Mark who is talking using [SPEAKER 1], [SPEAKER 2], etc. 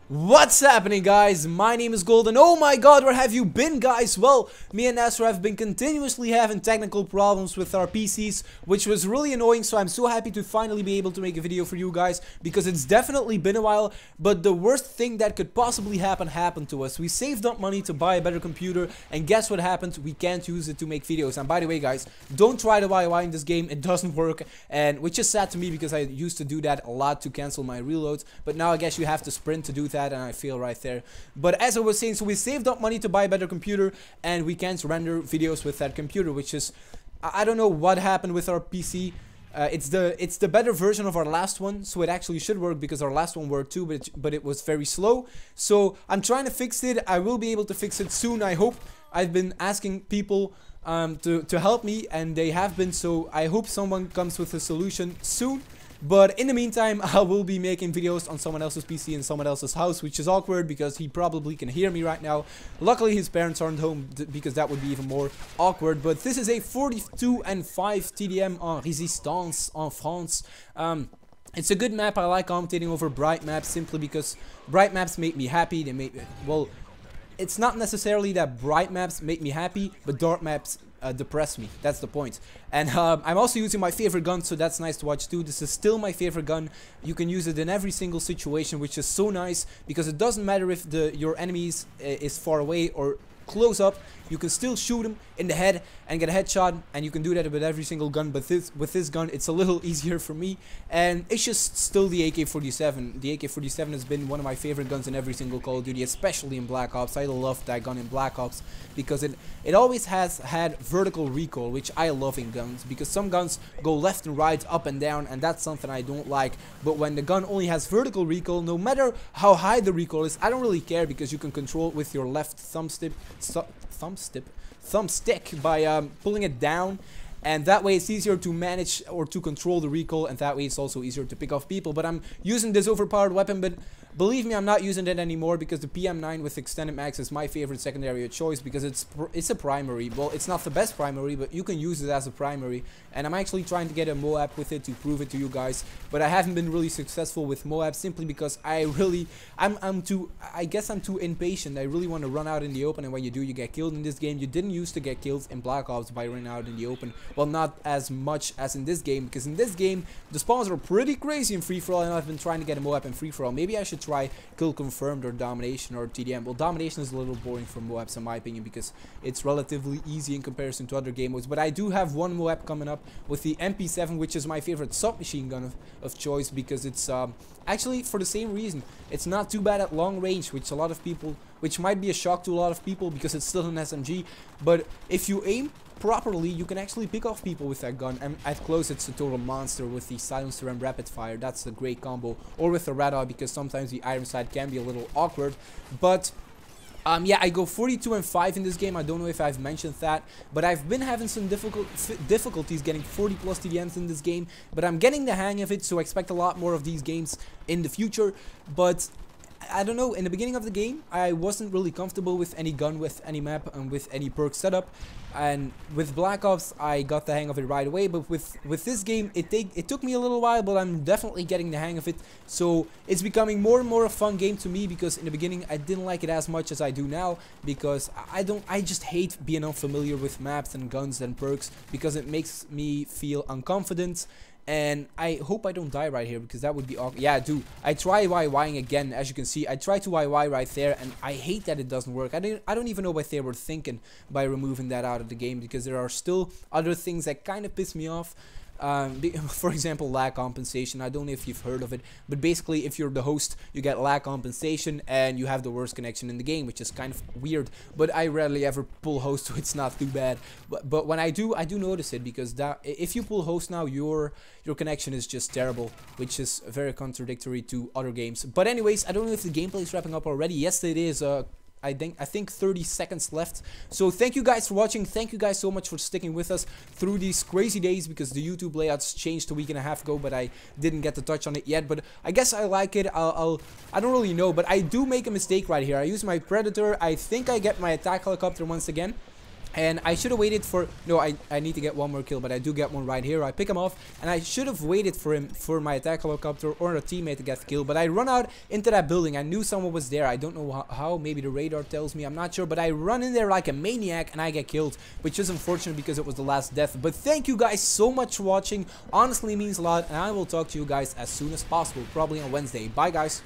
[SPEAKER 1] What's happening, guys? My name is Golden. Oh my god, where have you been, guys? Well, me and Nasser have been continuously having technical problems with our PCs, which was really annoying, so I'm so happy to finally be able to make a video for you guys, because it's definitely been a while, but the worst thing that could possibly happen happened to us. We saved up money to buy a better computer, and guess what happened? We can't use it to make videos. And by the way, guys, don't try to YY in this game. It doesn't work, and which is sad to me, because I used to do that a lot to cancel my reloads, but now I guess you have to sprint to do that. And I feel right there. But as I was saying, so we saved up money to buy a better computer, and we can't render videos with that computer, which is, I don't know what happened with our PC. It's the better version of our last one, so it actually should work, because our last one worked too, but it was very slow. So I'm trying to fix it. I will be able to fix it soon, I hope. I've been asking people to help me, and they have been, so I hope someone comes with a solution soon. But in the meantime, I will be making videos on someone else's PC in someone else's house, which is awkward because he probably can hear me right now. Luckily, his parents aren't home, because that would be even more awkward. But this is a 42 and 5 TDM en Résistance en France. It's a good map. I like commentating over bright maps simply because bright maps make me happy. They make, well, it's not necessarily that bright maps make me happy, but dark maps depress me. That's the point. And I'm also using my favorite gun, so that's nice to watch too. This is still my favorite gun. You can use it in every single situation, which is so nice, because it doesn't matter if your enemies is far away or close up. You can still shoot them in the head and get a headshot, and you can do that with every single gun. But with this gun, it's a little easier for me, and it's just still the AK-47. The AK-47 has been one of my favorite guns in every single Call of Duty, especially in Black Ops. I love that gun in Black Ops because it always has had vertical recoil, which I love in guns, because some guns go left and right, up and down, and that's something I don't like. But when the gun only has vertical recoil, no matter how high the recoil is, I don't really care, because you can control it with your left thumbstick by pulling it down, and that way it's easier to manage or to control the recoil, and that way it's also easier to pick off people. But I'm using this overpowered weapon, but believe me, I'm not using it anymore, because the PM9 with extended mags is my favorite secondary choice, because it's a primary. Well, it's not the best primary, but you can use it as a primary, and I'm actually trying to get a MOAB with it to prove it to you guys, but I haven't been really successful with MOAB, simply because I guess I'm too impatient. I really want to run out in the open, and when you do, you get killed in this game. You didn't used to get killed in Black Ops by running out in the open. Well, not as much as in this game, because in this game the spawns are pretty crazy in free-for-all, and I've been trying to get a MOAB in free-for-all. Maybe I should try kill confirmed or domination or TDM. Well, domination is a little boring for MOABs in my opinion, because it's relatively easy in comparison to other game modes. But I do have one MOAB coming up with the MP7, which is my favorite submachine gun of choice, because it's actually for the same reason. It's not too bad at long range, which might be a shock to a lot of people, because it's still an SMG. But if you aim properly, you can actually pick off people with that gun, and at close it's a total monster with the silencer and rapid fire. That's a great combo, or with the radar, because sometimes the iron sight can be a little awkward. But yeah, I go 42 and 5 in this game. I don't know if I've mentioned that, but I've been having some difficulties getting 40 plus TDMs in this game, but I'm getting the hang of it, so I expect a lot more of these games in the future. But I don't know, in the beginning of the game I wasn't really comfortable with any gun, with any map, and with any perk setup, and with Black Ops I got the hang of it right away. But with this game it took me a little while, but I'm definitely getting the hang of it. So it's becoming more and more a fun game to me, because in the beginning I didn't like it as much as I do now, because I just hate being unfamiliar with maps and guns and perks, because it makes me feel unconfident. And I hope I don't die right here, because that would be awkward. Yeah, I do. I try YYing again, as you can see. I try to YY right there, and I hate that it doesn't work. I don't even know what they were thinking by removing that out of the game, because there are still other things that kind of piss me off. For example, lag compensation. I don't know if you've heard of it, but basically if you're the host, you get lag compensation, and you have the worst connection in the game, which is kind of weird. But I rarely ever pull host, so it's not too bad. But when I do notice it, because if you pull host now, your connection is just terrible, which is very contradictory to other games. But anyways, I don't know if the gameplay is wrapping up already. Yes, it is. I think 30 seconds left. So thank you guys for watching. Thank you guys so much for sticking with us through these crazy days, because the YouTube layouts changed a week and a half ago, but I didn't get to touch on it yet. But I guess I like it. I don't really know, but I do make a mistake right here. I use my Predator. I think I get my attack helicopter once again. And I should have waited for... No, I need to get one more kill, but I do get one right here. I pick him off, and I should have waited for my attack helicopter or a teammate to get the kill. But I run out into that building. I knew someone was there. I don't know how. Maybe the radar tells me. I'm not sure. But I run in there like a maniac, and I get killed. Which is unfortunate because it was the last death. But thank you guys so much for watching. Honestly, it means a lot. And I will talk to you guys as soon as possible. Probably on Wednesday. Bye, guys.